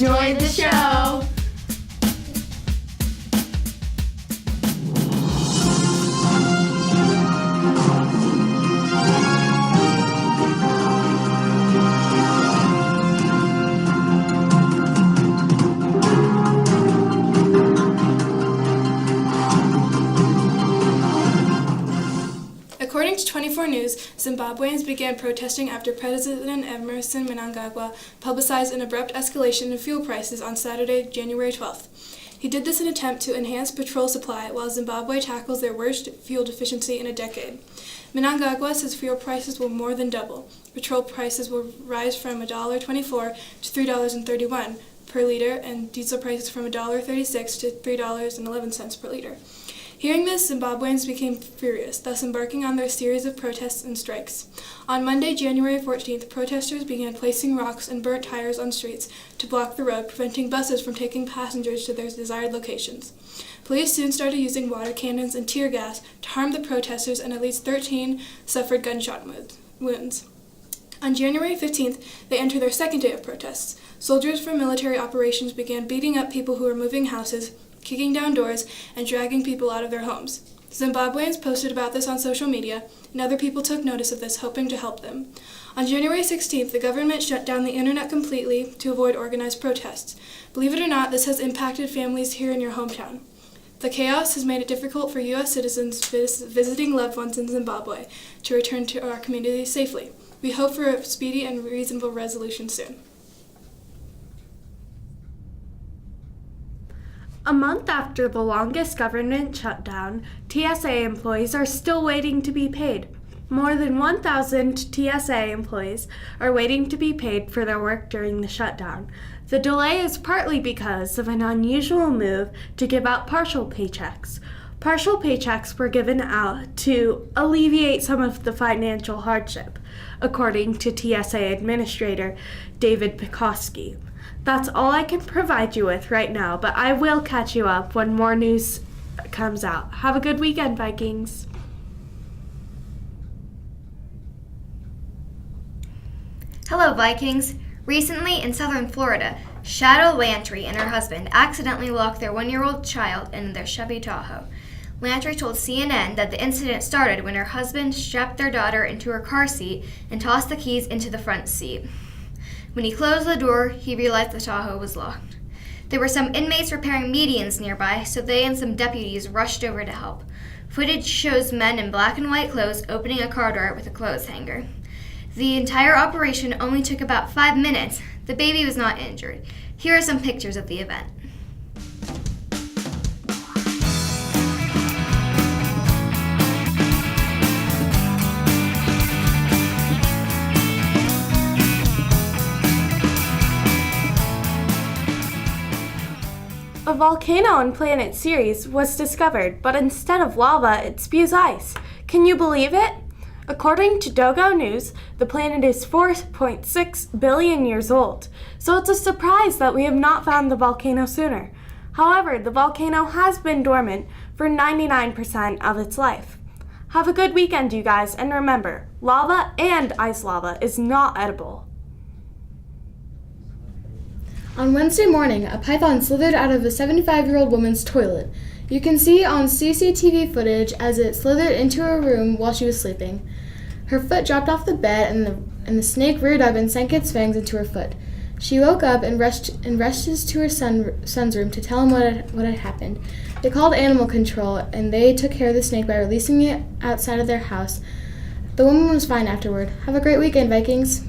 Enjoy the show! According to 24 News, Zimbabweans began protesting after President Emerson Mnangagwa publicized an abrupt escalation in fuel prices on Saturday, January 12th. He did this in an attempt to enhance petrol supply while Zimbabwe tackles their worst fuel deficiency in a decade. Mnangagwa says fuel prices will more than double. Petrol prices will rise from $1.24 to $3.31 per liter, and diesel prices from $1.36 to $3.11 per liter. Hearing this, Zimbabweans became furious, thus embarking on their series of protests and strikes. On Monday, January 14th, protesters began placing rocks and burnt tires on streets to block the road, preventing buses from taking passengers to their desired locations. Police soon started using water cannons and tear gas to harm the protesters, and at least 13 suffered gunshot wounds. On January 15th, they entered their second day of protests. Soldiers from military operations began beating up people who were moving houses, kicking down doors, and dragging people out of their homes. Zimbabweans posted about this on social media, and other people took notice of this, hoping to help them. On January 16th, the government shut down the internet completely to avoid organized protests. Believe it or not, this has impacted families here in your hometown. The chaos has made it difficult for U.S. citizens visiting loved ones in Zimbabwe to return to our communities safely. We hope for a speedy and reasonable resolution soon. A month after the longest government shutdown, TSA employees are still waiting to be paid. More than 1,000 TSA employees are waiting to be paid for their work during the shutdown. The delay is partly because of an unusual move to give out partial paychecks. Partial paychecks were given out to alleviate some of the financial hardship, according to TSA Administrator David Pekoski. That's all I can provide you with right now, but I will catch you up when more news comes out. Have a good weekend, Vikings. Hello, Vikings. Recently in southern Florida, Shadow Lantry and her husband accidentally locked their 1-year-old child in their Chevy Tahoe. Lantry told CNN that the incident started when her husband strapped their daughter into her car seat and tossed the keys into the front seat. When he closed the door, he realized the Tahoe was locked. There were some inmates repairing medians nearby, so they and some deputies rushed over to help. Footage shows men in black and white clothes opening a car door with a clothes hanger. The entire operation only took about 5 minutes. The baby was not injured. Here are some pictures of the event. A volcano in Planet Ceres was discovered, but instead of lava, it spews ice. Can you believe it? According to Dogo News, the planet is 4.6 billion years old, so it's a surprise that we have not found the volcano sooner. However, the volcano has been dormant for 99% of its life. Have a good weekend, you guys, and remember, lava and ice lava is not edible. On Wednesday morning, a python slithered out of a 75-year-old woman's toilet. You can see on CCTV footage as it slithered into her room while she was sleeping. Her foot dropped off the bed and the snake reared up and sank its fangs into her foot. She woke up and rushed to her son's room to tell him what had happened. They called animal control and they took care of the snake by releasing it outside of their house. The woman was fine afterward. Have a great weekend, Vikings.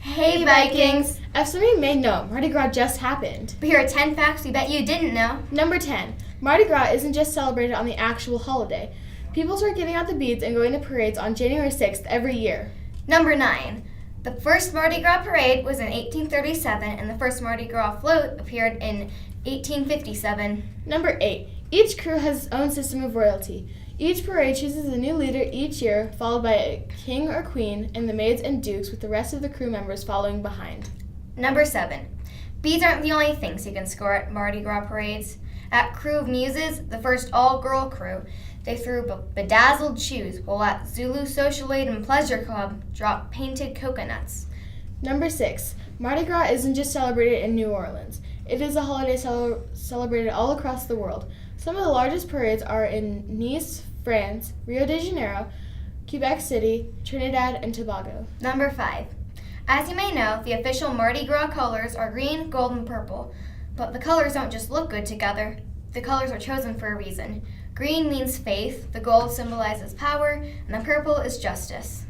Hey, Vikings! As some of you may know, Mardi Gras just happened. But here are 10 facts we bet you didn't know. Number 10. Mardi Gras isn't just celebrated on the actual holiday. People start giving out the beads and going to parades on January 6th every year. Number 9. The first Mardi Gras parade was in 1837, and the first Mardi Gras float appeared in 1857. Number 8. Each crew has its own system of royalty. Each parade chooses a new leader each year, followed by a king or queen, and the maids and dukes, with the rest of the crew members following behind. Number 7. Beads aren't the only things you can score at Mardi Gras parades. At Crew of Muses, the first all-girl crew, they threw bedazzled shoes, while at Zulu Social Aid and Pleasure Club, dropped painted coconuts. Number 6. Mardi Gras isn't just celebrated in New Orleans. It is a holiday celebrated all across the world. Some of the largest parades are in Nice, France, Rio de Janeiro, Quebec City, Trinidad, and Tobago. Number 5. As you may know, the official Mardi Gras colors are green, gold, and purple. But the colors don't just look good together. The colors are chosen for a reason. Green means faith, the gold symbolizes power, and the purple is justice.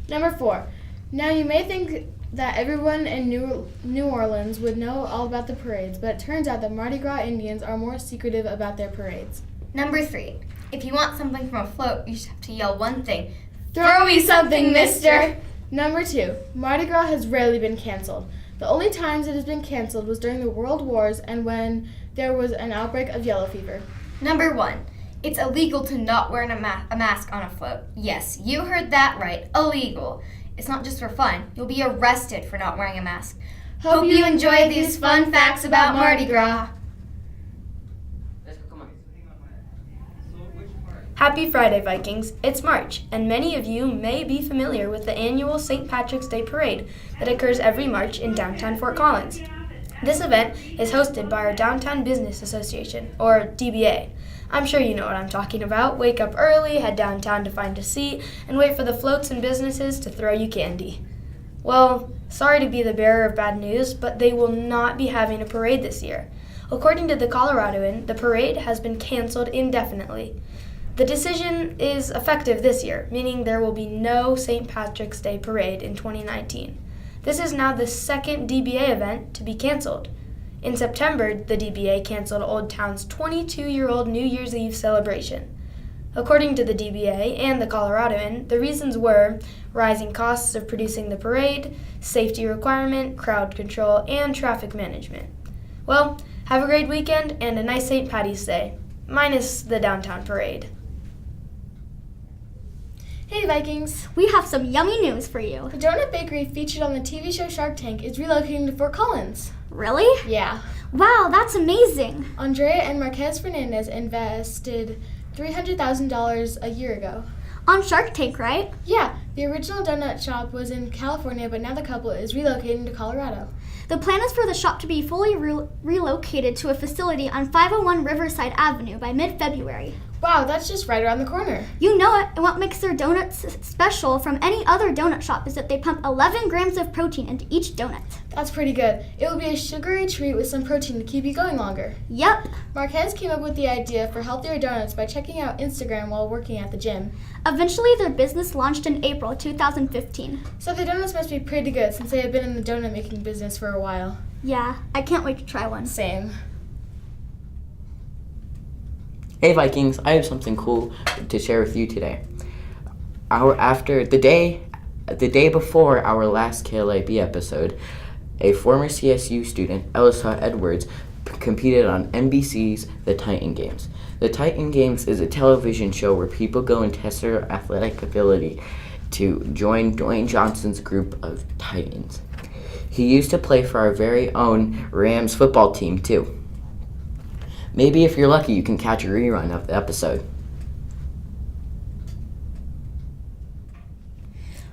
Number 4. Now you may think that everyone in New Orleans would know all about the parades, but it turns out that Mardi Gras Indians are more secretive about their parades. Number 3. If you want something from a float, you just have to yell one thing. Throw me something, mister! Number 2. Mardi Gras has rarely been canceled. The only times it has been canceled was during the World Wars and when there was an outbreak of yellow fever. Number 1. It's illegal to not wear a mask on a float. Yes, you heard that right. Illegal. It's not just for fun. You'll be arrested for not wearing a mask. Hope you enjoyed these fun facts about Mardi Gras. Happy Friday, Vikings. It's March, and many of you may be familiar with the annual St. Patrick's Day Parade that occurs every March in downtown Fort Collins. This event is hosted by our Downtown Business Association, or DBA. I'm sure you know what I'm talking about. Wake up early, head downtown to find a seat, and wait for the floats and businesses to throw you candy. Well, sorry to be the bearer of bad news, but they will not be having a parade this year. According to the Coloradoan, the parade has been canceled indefinitely. The decision is effective this year, meaning there will be no St. Patrick's Day Parade in 2019. This is now the second DBA event to be canceled. In September, the DBA canceled Old Town's 22-year-old New Year's Eve celebration. According to the DBA and the Coloradoan, the reasons were rising costs of producing the parade, safety requirement, crowd control, and traffic management. Well, have a great weekend and a nice St. Paddy's Day, minus the downtown parade. Hey Vikings! We have some yummy news for you. The donut bakery featured on the TV show Shark Tank is relocating to Fort Collins. Really? Yeah. Wow, that's amazing. Andrea and Marquez Fernandez invested $300,000 a year ago. On Shark Tank, right? Yeah, the original donut shop was in California, but now the couple is relocating to Colorado. The plan is for the shop to be fully relocated to a facility on 501 Riverside Avenue by mid-February. Wow, that's just right around the corner. You know it, and what makes their donuts special from any other donut shop is that they pump 11 grams of protein into each donut. That's pretty good. It will be a sugary treat with some protein to keep you going longer. Yep. Marquez came up with the idea for healthier donuts by checking out Instagram while working at the gym. Eventually, their business launched in April 2015. So the donuts must be pretty good since they have been in the donut making business for a while. Yeah, I can't wait to try one. Same. Hey Vikings, I have something cool to share with you today. The day before our last KLIB episode, a former CSU student, Elisa Edwards, competed on NBC's The Titan Games. The Titan Games is a television show where people go and test their athletic ability to join Dwayne Johnson's group of Titans. He used to play for our very own Rams football team too. Maybe if you're lucky, you can catch a rerun of the episode.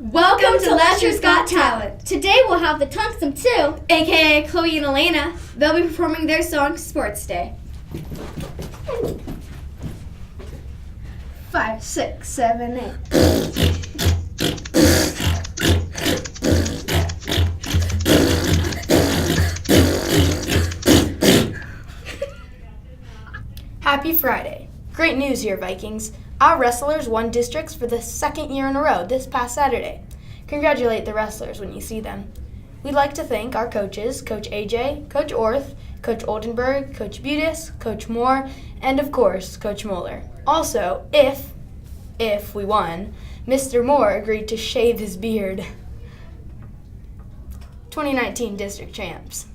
Welcome to LESHER's Got Talent. Today we'll have the Tungsten 2, AKA Chloe and Elena. They'll be performing their song Sports Day. 5, 6, 7, 8. Happy Friday. Great news here, Vikings. Our wrestlers won districts for the second year in a row this past Saturday. Congratulate the wrestlers when you see them. We'd like to thank our coaches, Coach AJ, Coach Orth, Coach Oldenburg, Coach Butis, Coach Moore, and of course, Coach Moeller. Also, if we won, Mr. Moore agreed to shave his beard. 2019 district champs.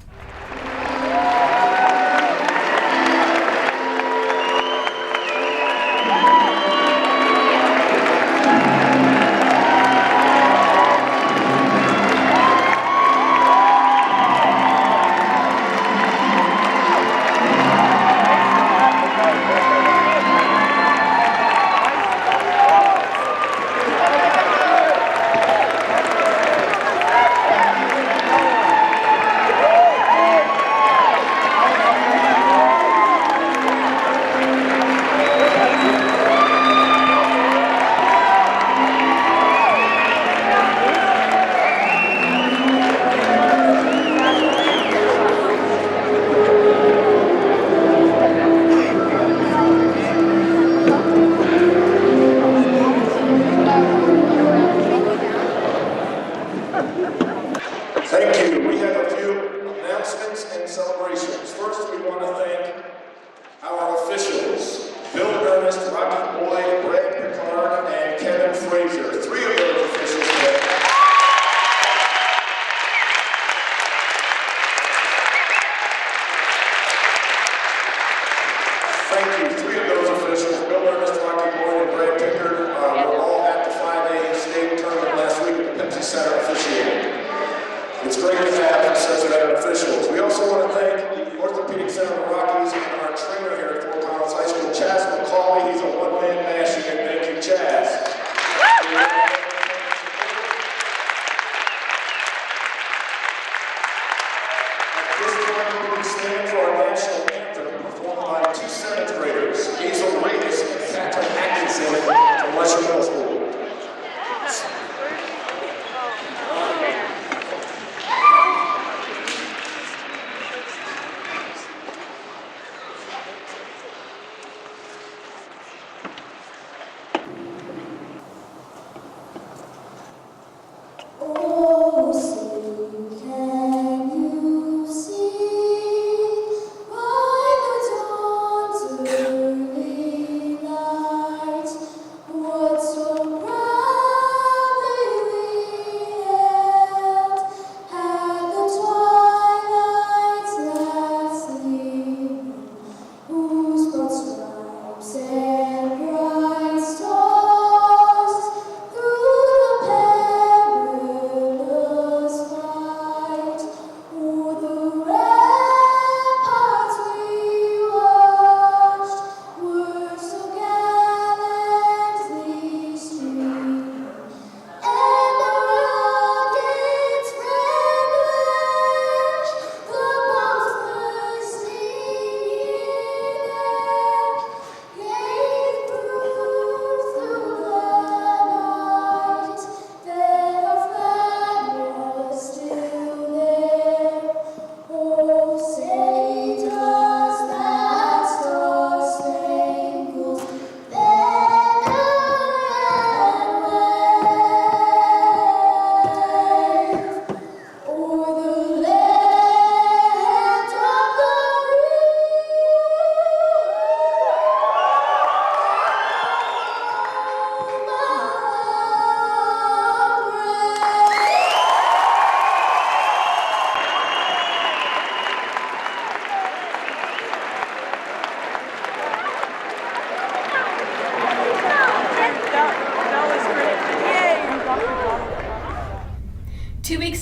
announcements and celebrations. First, we want to thank our officials, Bill Ernest, Rocky Boyd, Brad Picard, and Kevin Frazier. Three of those officials today. Thank you. Three of those officials, Bill Ernest, Rocky Boyd, and Brad Pickard, were all at the 5A state tournament last week at the Pepsi Center officiating. It's great to have such veteran officials. We also want to thank the Orthopedic Center of the Rockies and our trainer here at Fort Collins High School, Chaz McCauley. He's a one-man mash unit. Thank you, Chaz. At this point, we stand for our national anthem performed by two seventh graders, Hazel Reyes and Catherine Atkinson from LESHER Middle School.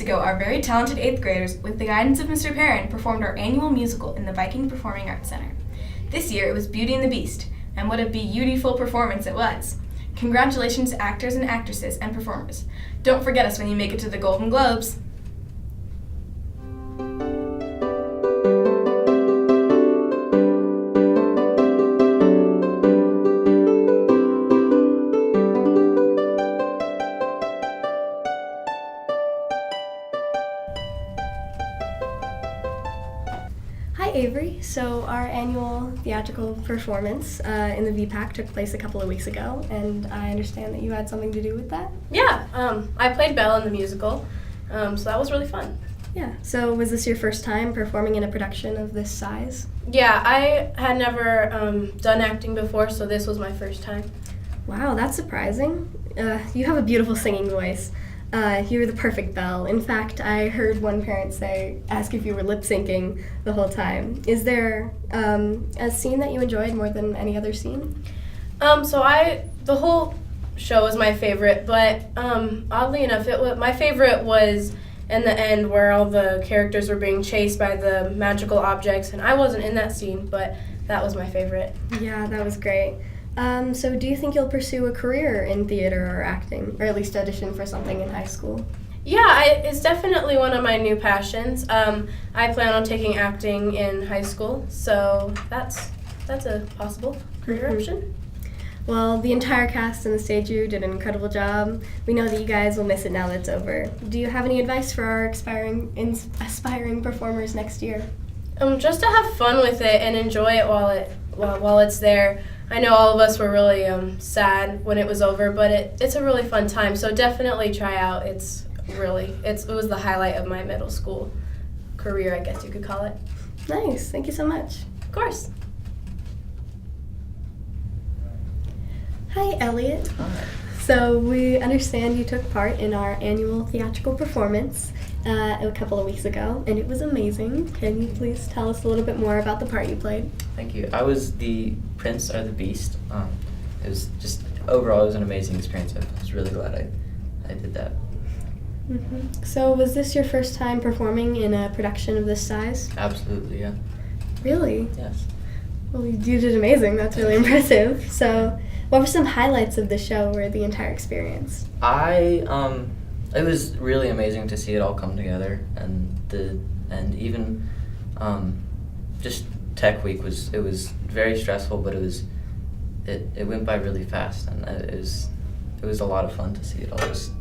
Our very talented 8th graders, with the guidance of Mr. Perrin, performed our annual musical in the Viking Performing Arts Center. This year it was Beauty and the Beast, and what a beautiful performance it was. Congratulations to actors and actresses and performers. Don't forget us when you make it to the Golden Globes. Hi Avery. So our annual theatrical performance in the VPAC took place a couple of weeks ago, and I understand that you had something to do with that? Yeah, I played Belle in the musical, so that was really fun. Yeah. So was this your first time performing in a production of this size? Yeah, I had never done acting before, so this was my first time. Wow, that's surprising. You have a beautiful singing voice. You were the perfect Belle. In fact, I heard one parent ask if you were lip syncing the whole time. Is there a scene that you enjoyed more than any other scene? The whole show was my favorite, but oddly enough, my favorite was in the end where all the characters were being chased by the magical objects, and I wasn't in that scene, but that was my favorite. Yeah, that was great. So do you think you'll pursue a career in theater or acting, or at least audition for something in high school? Yeah, it's definitely one of my new passions. I plan on taking acting in high school, so that's a possible career option. Well, the entire cast and the stage crew did an incredible job. We know that you guys will miss it now that it's over. Do you have any advice for our aspiring performers next year? Just to have fun with it and enjoy it while it's there. I know all of us were really sad when it was over, but it's a really fun time. So definitely try out. It was the highlight of my middle school. career, I guess you could call it. Nice, thank you so much. Of course. Hi, Elliot. Hi. So we understand you took part in our annual theatrical performance a couple of weeks ago, and it was amazing. Can you please tell us a little bit more about the part you played? Thank you. I was the Prince or the Beast. It was just, overall, it was an amazing experience. I was really glad I did that. So was this your first time performing in a production of this size? Absolutely, yeah. Really? Yes. Well, you did amazing. That's really impressive. So what were some highlights of the show or the entire experience? It was really amazing to see it all come together, and even just Tech Week was very stressful, but it went by really fast, and it was a lot of fun to see it all, just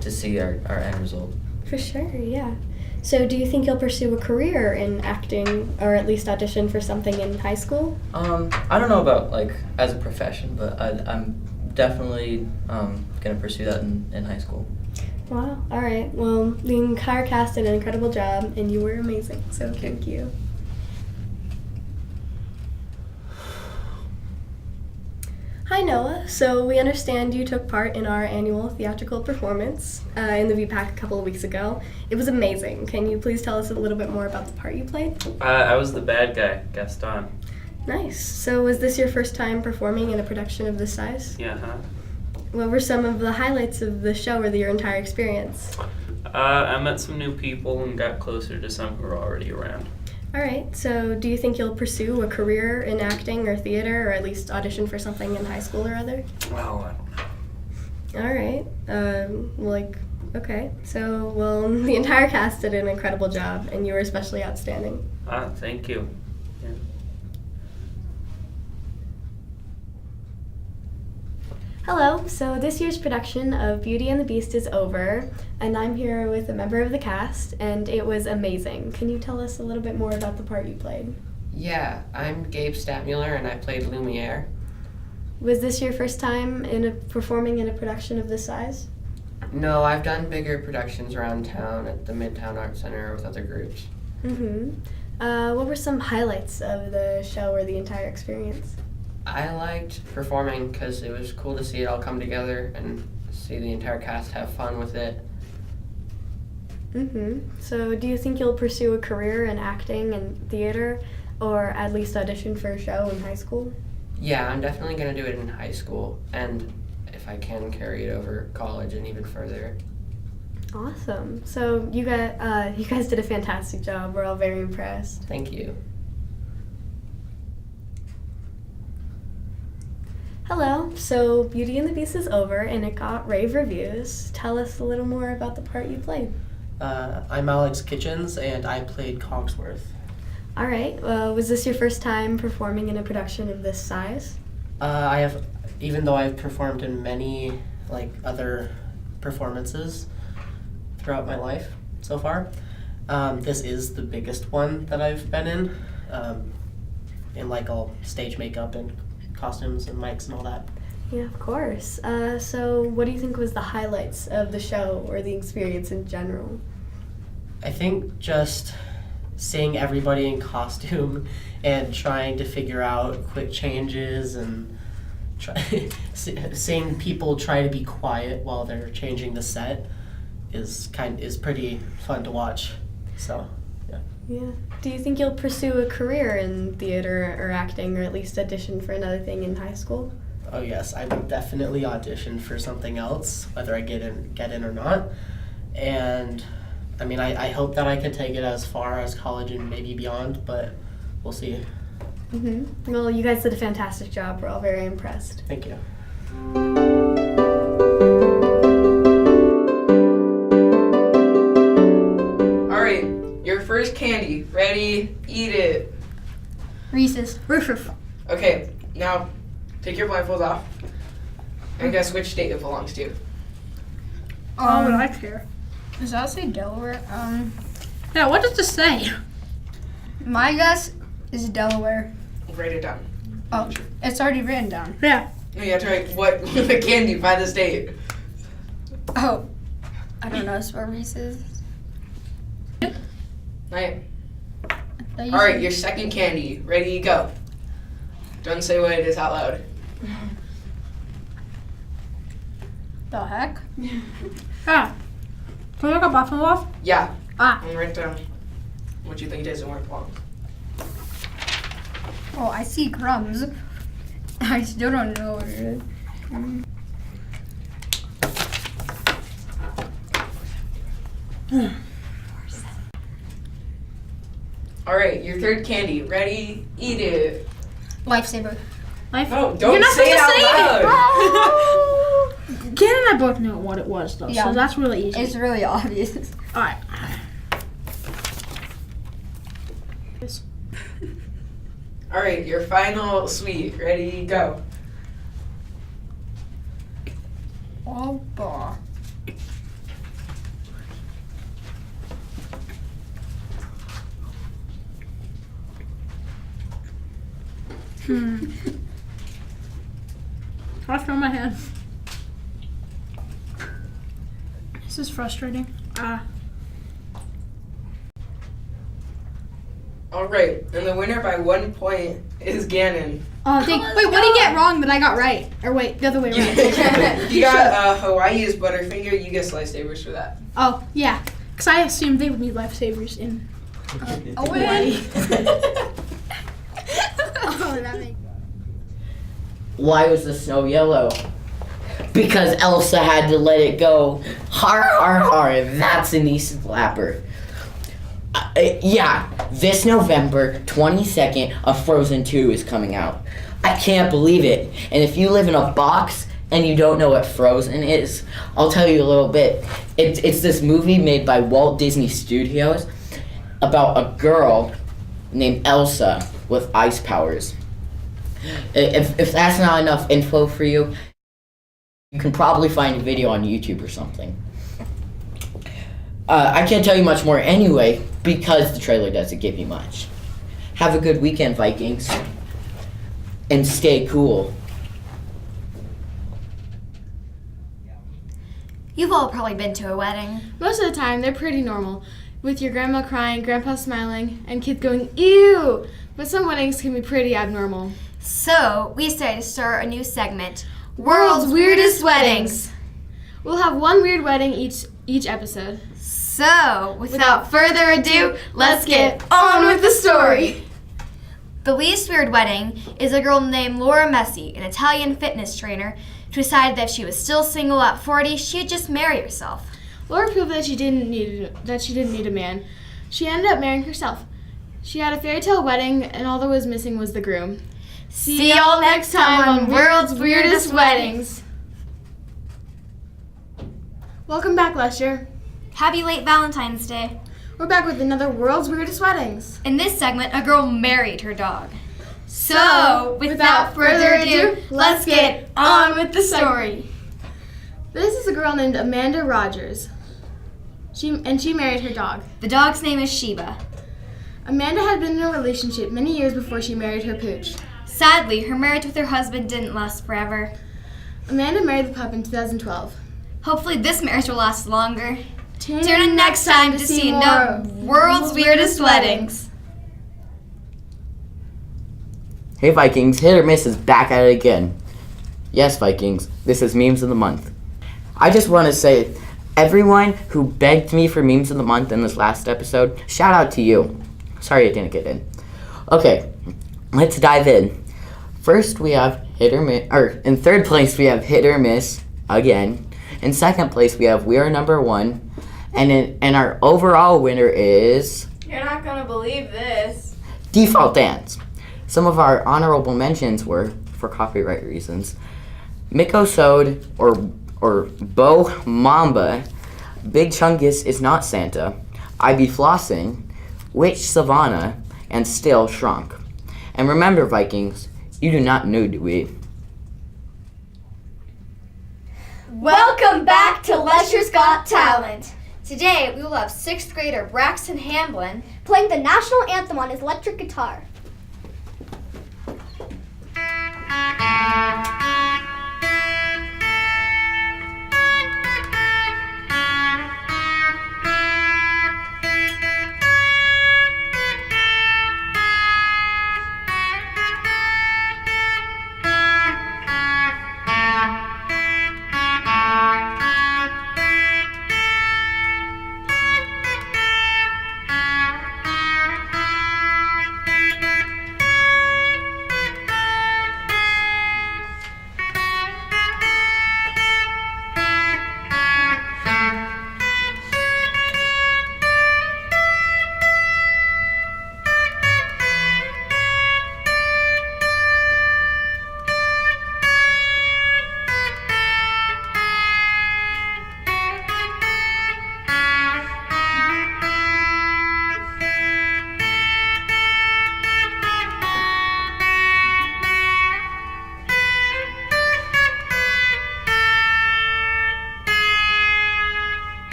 to see our end result. For sure, yeah. So do you think you'll pursue a career in acting, or at least audition for something in high school? I don't know about like as a profession, but I'm definitely gonna pursue that in high school. Wow, all right. Well, the entire cast did an incredible job, and you were amazing, so thank you. Hi, Noah. So we understand you took part in our annual theatrical performance in the VPAC a couple of weeks ago. It was amazing. Can you please tell us a little bit more about the part you played? I was the bad guy, Gaston. Nice. So was this your first time performing in a production of this size? Yeah, huh? What were some of the highlights of the show or your entire experience? I met some new people and got closer to some who were already around. All right, so do you think you'll pursue a career in acting or theater, or at least audition for something in high school or other? Well, I don't know. All right, okay. So, the entire cast did an incredible job, and you were especially outstanding. Thank you. Yeah. Hello, so this year's production of Beauty and the Beast is over, and I'm here with a member of the cast, and it was amazing. Can you tell us a little bit more about the part you played? Yeah, I'm Gabe Stadmuller, and I played Lumiere. Was this your first time performing in a production of this size? No, I've done bigger productions around town at the Midtown Arts Center with other groups. What were some highlights of the show or the entire experience? I liked performing because it was cool to see it all come together and see the entire cast have fun with it. So do you think you'll pursue a career in acting and theater, or at least audition for a show in high school? Yeah, I'm definitely going to do it in high school, and if I can, carry it over college and even further. Awesome. So you guys did a fantastic job. We're all very impressed. Thank you. Hello. So Beauty and the Beast is over, and it got rave reviews. Tell us a little more about the part you played. I'm Alex Kitchens, and I played Cogsworth. All right. Was this your first time performing in a production of this size? Even though I've performed in many other performances throughout my life so far, this is the biggest one that I've been in all stage makeup and costumes and mics and all that. Yeah, of course. So what do you think was the highlights of the show or the experience in general? I think just seeing everybody in costume and trying to figure out quick changes and seeing people try to be quiet while they're changing the set is pretty fun to watch. So, yeah. Yeah. Do you think you'll pursue a career in theater or acting, or at least audition for another thing in high school? Oh yes, I would definitely audition for something else, whether I get in or not. And I mean, I hope that I could take it as far as college and maybe beyond, but we'll see. Well, you guys did a fantastic job. We're all very impressed. Thank you. All right, your first candy. Ready? Eat it. Reese's. Okay, now take your blindfolds off and guess which state it belongs to. Oh, would I care? Does that say Delaware? Yeah, what does this say? My guess is Delaware. Write it down. Oh, it's already written down. Yeah. No, you have to write what the candy by the state. Oh, I don't know. It's for Reese's. Night. Alright, your second candy. Ready, go. Don't say what it is out loud. The heck? Ah. Can we look at buffalo off? Yeah. Ah. And write down what you think it is and where it belongs. Oh, I see crumbs. I still don't know what it is. Alright, your third candy. Ready, eat it. Lifesaver. No, don't say it out loud. Ken and I both know what it was, though, Yeah. so that's really easy. It's really obvious. Alright. Alright, your final sweet. Ready, go. Oh, boy. I throw my hand. This is frustrating. Alright, and the winner by 1 point is Gannon. Oh, wait, what did he get wrong that I got right? Or wait, the other way around. You got Hawaii's Butterfinger, you get Lifesavers for that. Oh, yeah. Because I assumed they would need lifesavers in Hawaii. Oh, that makes Why was the snow yellow? Because Elsa had to let it go. Har har har, that's an East slapper. Yeah, this November 22nd, a Frozen 2 is coming out. I can't believe it. And if you live in a box and you don't know what Frozen is, I'll tell you a little bit. It's this movie made by Walt Disney Studios about a girl named Elsa with ice powers. If that's not enough info for you, you can probably find a video on YouTube or something. I can't tell you much more anyway, because the trailer doesn't give you much. Have a good weekend, Vikings. And stay cool. You've all probably been to a wedding. Most of the time, they're pretty normal, with your grandma crying, grandpa smiling, and kids going, ew! But some weddings can be pretty abnormal. So, we decided to start a new segment, World's Weirdest Weddings. We'll have one weird wedding each episode. So, without further ado, let's get on with the story. The least weird wedding is a girl named Laura Messi, an Italian fitness trainer, who decided that if she was still single at 40, she'd just marry herself. Laura proved that she didn't need a man. She ended up marrying herself. She had a fairy tale wedding, and all that was missing was the groom. See y'all next time on World's Weirdest Weddings. Welcome back, Lesher. Happy late Valentine's Day. We're back with another World's Weirdest Weddings. In this segment, a girl married her dog. So, without further ado, let's get on with the story. This is a girl named Amanda Rogers. She married her dog. The dog's name is Sheba. Amanda had been in a relationship many years before she married her pooch. Sadly, her marriage with her husband didn't last forever. Amanda married the pup in 2012. Hopefully this marriage will last longer. Tune in next time to see no World's Weirdest Weddings. Hey Vikings, Hit or Miss is back at it again. Yes, Vikings, this is Memes of the Month. I just want to say, everyone who begged me for Memes of the Month in this last episode, shout out to you. Sorry it didn't get in. Okay, let's dive in. First we have Hit or Miss, or in third place we have Hit or Miss again. In second place we have We Are Number One. And our overall winner is... You're not gonna believe this. Default Dance. Some of our honorable mentions were, for copyright reasons, Miko Sode or Bo Mamba, Big Chungus Is Not Santa, I Be Flossing, Witch Savannah, and Still Shrunk. And remember, Vikings, you do not know we. Welcome back to Lesher's Got Talent. Today we will have 6th grader Braxton Hamblin playing the national anthem on his electric guitar.